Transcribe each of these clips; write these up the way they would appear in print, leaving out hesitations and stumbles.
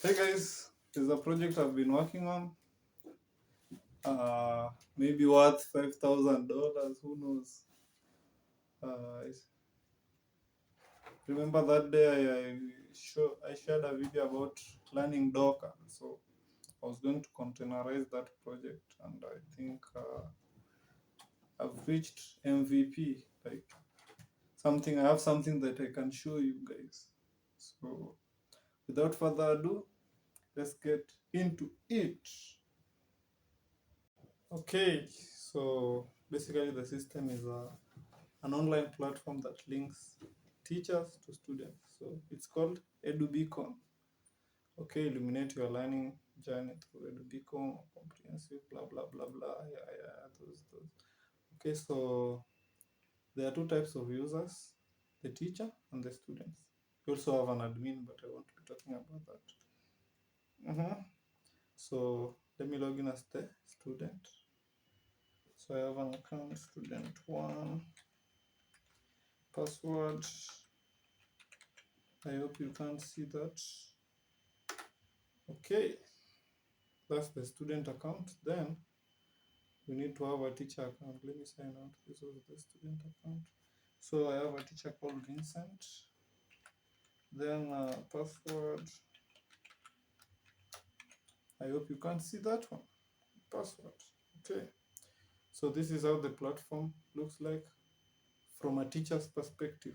Hey guys, there's a project I've been working on. Maybe worth $5,000. Who knows? Remember that day I shared a video about learning Docker. So I was going to containerize that project, and I think I've reached MVP. Like something, I have something that I can show you guys. So without further ado, let's get into it. Okay, so basically the system is an online platform that links teachers to students. So it's called Edubon. Okay, illuminate your learning journey through Edubon, comprehensive, blah blah blah blah. Yeah, those. Okay, so there are two types of users: the teacher and the students. We also have an admin, but I want to be talking about that. So let me log in as the student. So I have an account, student one, password. I hope you can't see that. Okay, that's the student account. Then we need to have a teacher account. Let me sign out. This was the student account. So I have a teacher called Vincent. Then password. I hope you can't see that one. Password. Okay. So this is how the platform looks like from a teacher's perspective.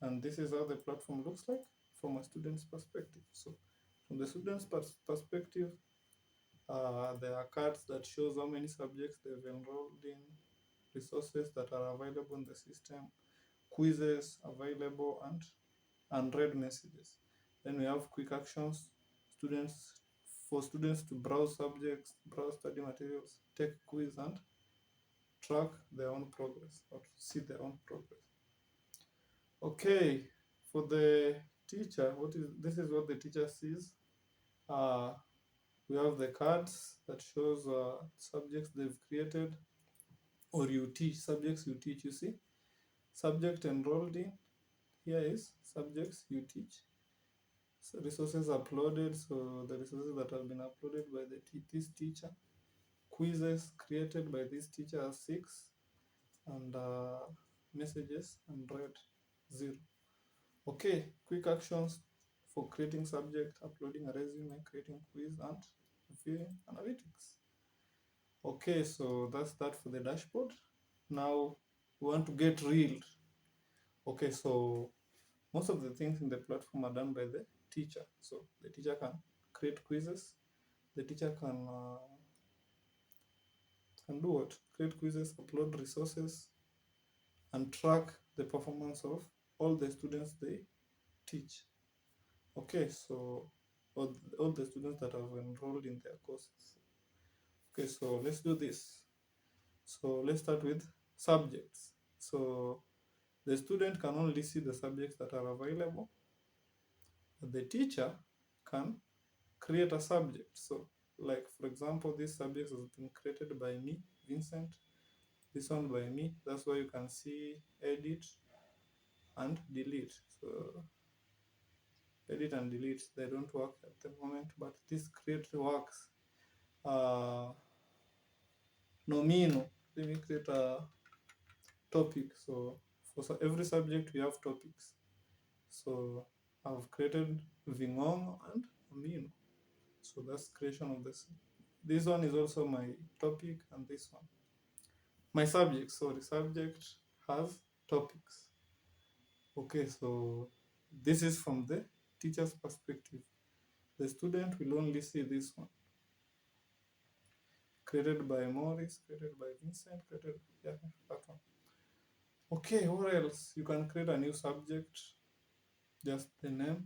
And this is how the platform looks like from a student's perspective. So from the student's perspective, there are cards that shows how many subjects they've enrolled in, resources that are available in the system, quizzes available, and unread messages. Then we have quick actions, students for students to browse subjects, browse study materials, take quiz, and track their own progress or see their own progress. Okay, for the teacher, this is what the teacher sees. Uh, we have the cards that shows subjects they've created or you teach, subjects you teach. You see, subject enrolled in, here is subjects you teach. So resources uploaded, so the resources that have been uploaded by this teacher. Quizzes created by this teacher are 6, and messages unread 0. Okay, quick actions for creating subject, uploading a resume, creating quiz, and viewing analytics. Okay, so that's that for the dashboard. Now we want to get real. Okay, so most of the things in the platform are done by the teacher. So the teacher can create quizzes. The teacher can do what? Create quizzes, upload resources, and track the performance of all the students they teach. Okay, so all the students that have enrolled in their courses. Okay, so let's do this. So let's start with subjects. So the student can only see the subjects that are available, but the teacher can create a subject. So like for example, this subject has been created by me, Vincent, this one by me. That's why you can see edit and delete. So edit and delete, they don't work at the moment, but this create works. Nomino, let me create a topic. So for every subject we have topics. So I've created Vingong and Nomino. So that's creation of this. This one is also my topic, and this one my subject. Sorry, subject has topics. Okay, so this is from the teacher's perspective. The student will only see this one. Created by Morris, created by Vincent, created, yeah, that one. Okay, what else? You can create a new subject, just the name.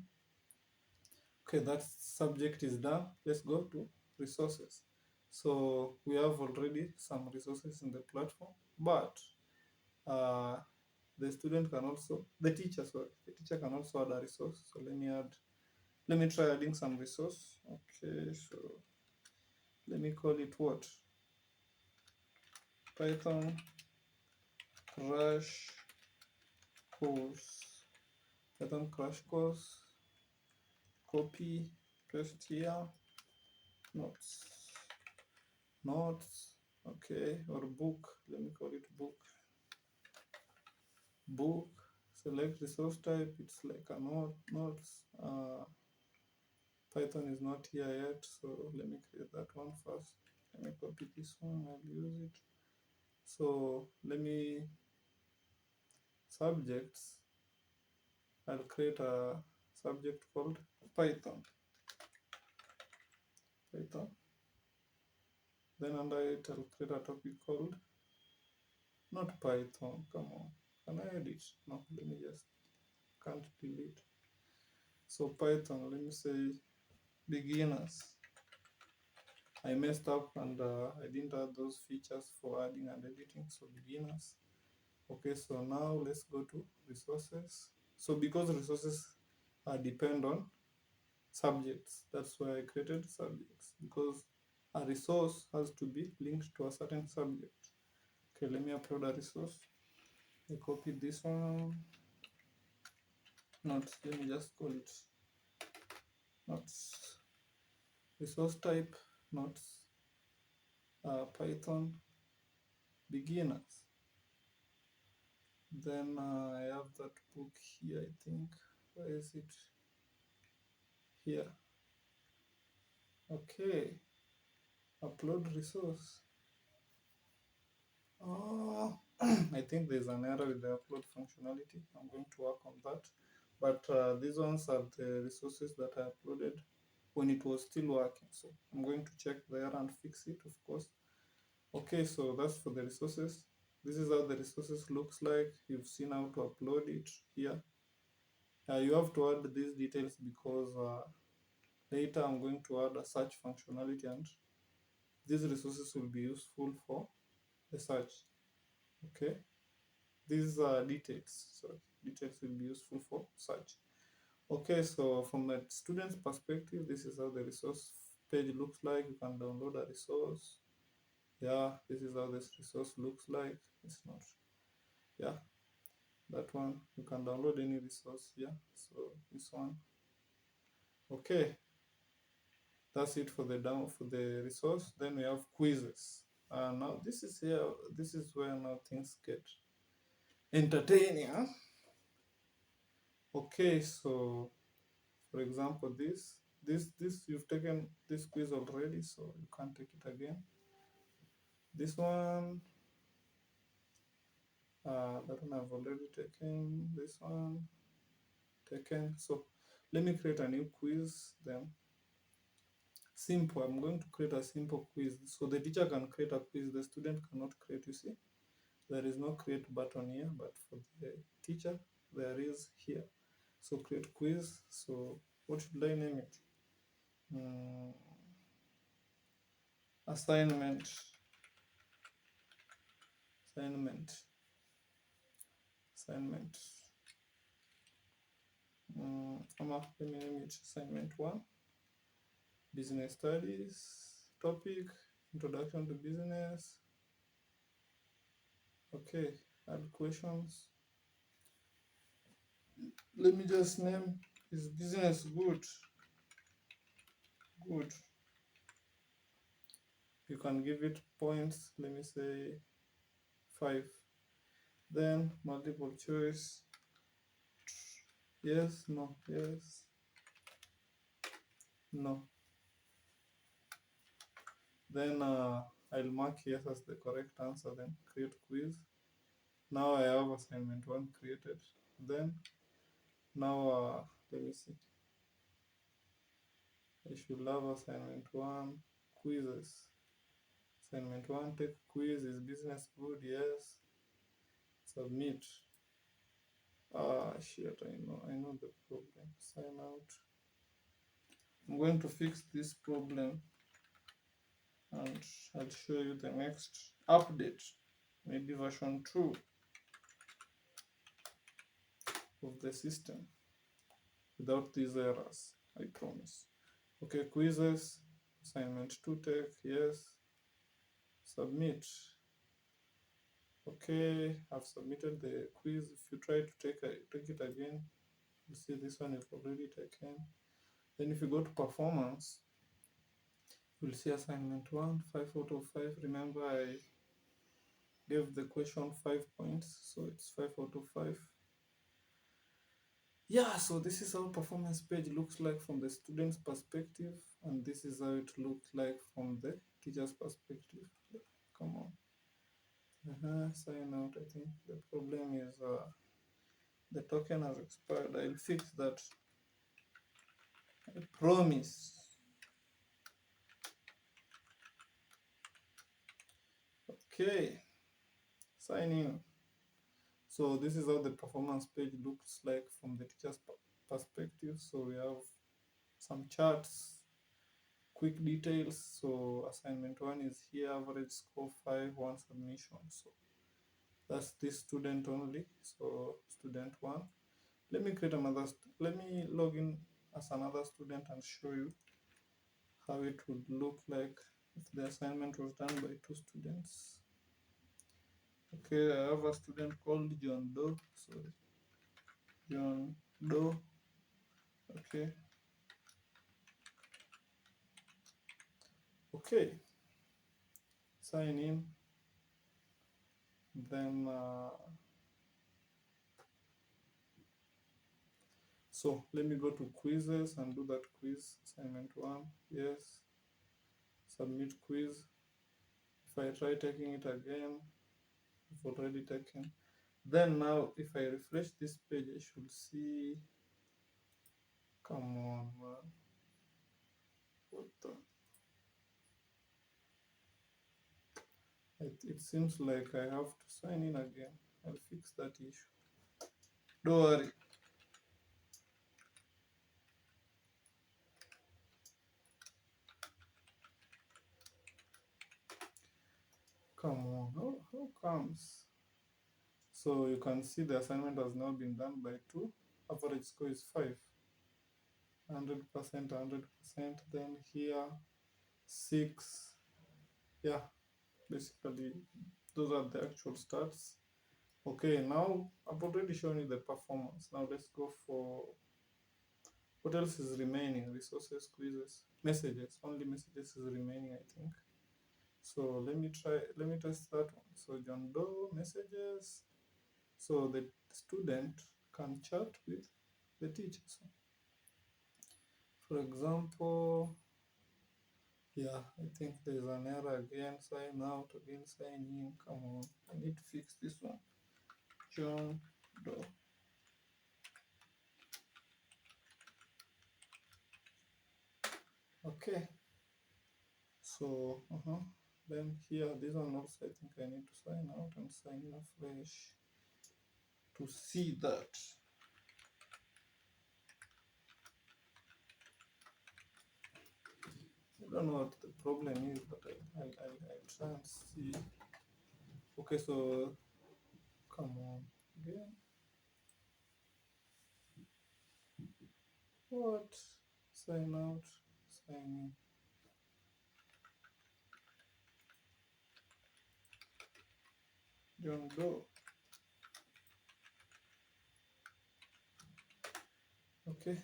Okay, that subject is done. Let's go to resources. So we have already some resources in the platform, but uh, the student can also, the teacher can also add a resource. So let me try adding some resource. Okay, so let me call it what? Python crash course. Python crash course, copy paste here, notes, okay, or book, let me call it book, select resource type, it's like a notes, Python is not here yet, so let me create that one first. Let me copy this one, I'll use it. So let me, subjects, I'll create a subject called Python. Then under it, I'll create a topic called, not Python, come on. Can I edit? No, let me just, can't delete. So Python, let me say beginners. I messed up and I didn't add those features for adding and editing, so beginners. Okay, so now let's go to resources. So because resources depend on subjects, that's why I created subjects, because a resource has to be linked to a certain subject. Okay, let me upload a resource. I copied this one. Notes, let me just call it notes. Resource type, notes, Python, beginners. Then I have that book here, I think. Where is it? Here. Okay. Upload resource. Oh, I think there's an error with the upload functionality. I'm going to work on that. But these ones are the resources that I uploaded when it was still working. So I'm going to check the error and fix it, of course. Okay, so that's for the resources. This is how the resources looks like. You've seen how to upload it here. You have to add these details because later I'm going to add a search functionality, and these resources will be useful for the search. Okay, these details, so details will be useful for search. Okay, so from the student's perspective, this is how the resource page looks like. You can download a resource. Yeah, this is how this resource looks like. It's not, yeah, that one. You can download any resource. Yeah, so this one. Okay, that's it for the resource. Then we have quizzes. Now this is here. This is where now things get entertaining. Huh? Okay, so for example, this you've taken this quiz already, so you can't take it again. This one, that one I've already taken. This one taken. So let me create a new quiz then. Simple. I'm going to create a simple quiz so the teacher can create a quiz. The student cannot create. You see, there is no create button here, but for the teacher there is here. So create quiz. So what should I name it? Assignment. Let me name it assignment 1. Business studies. Topic, introduction to business. Okay, add questions. Let me just name, is business good? Good. You can give it points. Let me say 5. Then multiple choice. Yes, no, yes, no. Then I'll mark yes as the correct answer. Then create quiz. Now I have assignment 1 created. Then now let me see. I should have assignment 1 quizzes. Assignment 1 take quiz. Is business good? Yes. Submit. Shit, I know the problem. Sign out. I'm going to fix this problem and I'll show you the next update. Maybe version 2 of the system without these errors, I promise. Okay, quizzes. Assignment 2 take, yes. Submit. Okay, I've submitted the quiz. If you try to take it again, you see this one you've already taken. Then if you go to performance, you'll see assignment 1, 5 out of 5. Remember, I gave the question 5 points, so it's 5 out of 5. Yeah, so this is how performance page looks like from the student's perspective, and this is how it looks like from the teacher's perspective. Come on. Sign out. I think the problem is the token has expired. I'll fix that. I promise. Okay, sign in. So this is how the performance page looks like from the teacher's perspective. So we have some charts, quick details. So assignment 1 is here, average score 5, 1 submission. So that's this student only. So student 1. Let me create another, let me log in as another student and show you how it would look like if the assignment was done by 2 students. Okay, I have a student called John Doe. Sorry, John Doe. Okay. Okay. Sign in. Then so let me go to quizzes and do that quiz. Assignment 1. Yes. Submit quiz. If I try taking it again, I've already taken. Then now if I refresh this page, I should see. Come on, man. What the? It seems like I have to sign in again. I'll fix that issue. Don't worry. Come on. How comes? So you can see the assignment has now been done by 2. Average score is 5. 100%, 100%. Then here 6. Yeah, basically those are the actual stats. Okay, now I've already shown you the performance. Now let's go for what else is remaining. Resources, quizzes, messages. Only messages is remaining, I think. So let me test that one. So John Doe messages. So the student can chat with the teacher. So for example, yeah, I think there's an error again. Sign out, again sign in. Come on, I need to fix this one. John Doe. Okay. So then here, this one also, I think I need to sign out and sign in afresh to see that. I don't know what the problem is, but I'll try and see. Okay, so come on again. What? Sign out, sign in. John Doe. Okay.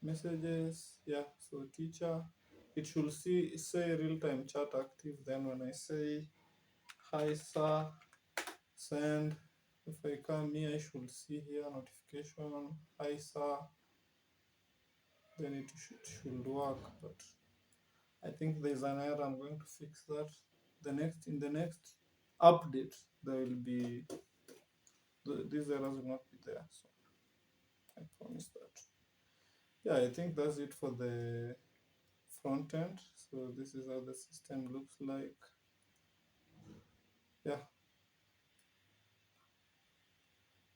Messages, yeah. So teacher, it should say real-time chat active. Then when I say hi sir, send. If I come here, I should see here notification. Hi sir. Then it should work, but I think there's an error. I'm going to fix that. In the next update, there will be these errors will not be there. So I promise that. Yeah, I think that's it for the front end. So this is how the system looks like. Yeah.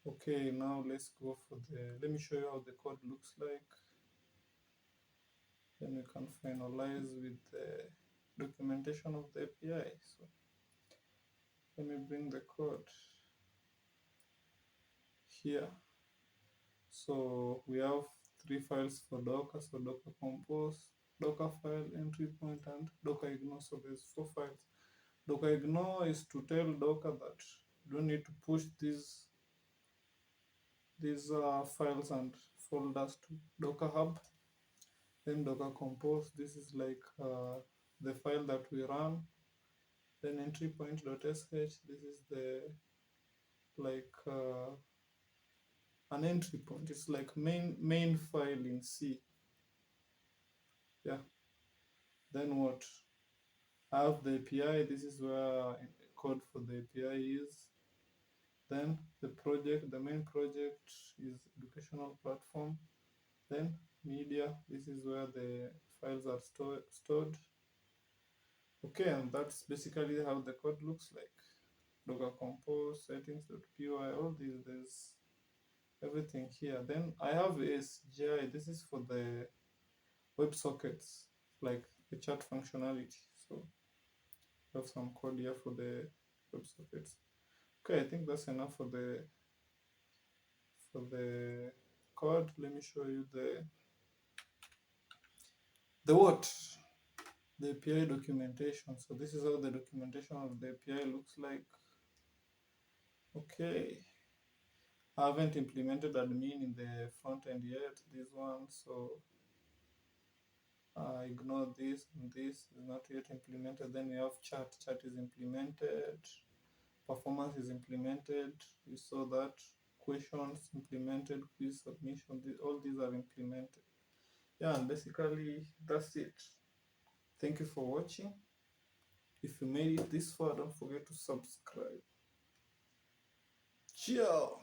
Okay, now let's go for let me show you how the code looks like. Then we can finalize with the documentation of the API. So let me bring the code here. So we have 3 files for Docker. So Docker compose, Docker file, entry point, and Docker ignore. So there's 4 files. Docker ignore is to tell Docker that you don't need to push these files and folders to Docker Hub. Then Docker compose, this is like the file that we run. Then entry point.sh, this is the like an entry point. It's like main file in C. Yeah. Then what? I have the API. This is where code for the API is. Then the main project is educational platform. Then media. This is where the files are stored. Okay, and that's basically how the code looks like. Docker compose, settings.py, all these, there's everything here. Then I have ASGI. This is for the WebSockets, like the chat functionality. So I have some code here for the WebSockets. Okay, I think that's enough for the code. Let me show you the what? The API documentation. So this is how the documentation of the API looks like. Okay. I haven't implemented admin in the front end yet, this one, so ignore this, and this is not yet implemented. Then we have chat is implemented, performance is implemented, we saw that, questions implemented, quiz submission, all these are implemented. Yeah, and basically that's it. Thank you for watching. If you made it this far, don't forget to subscribe. Ciao.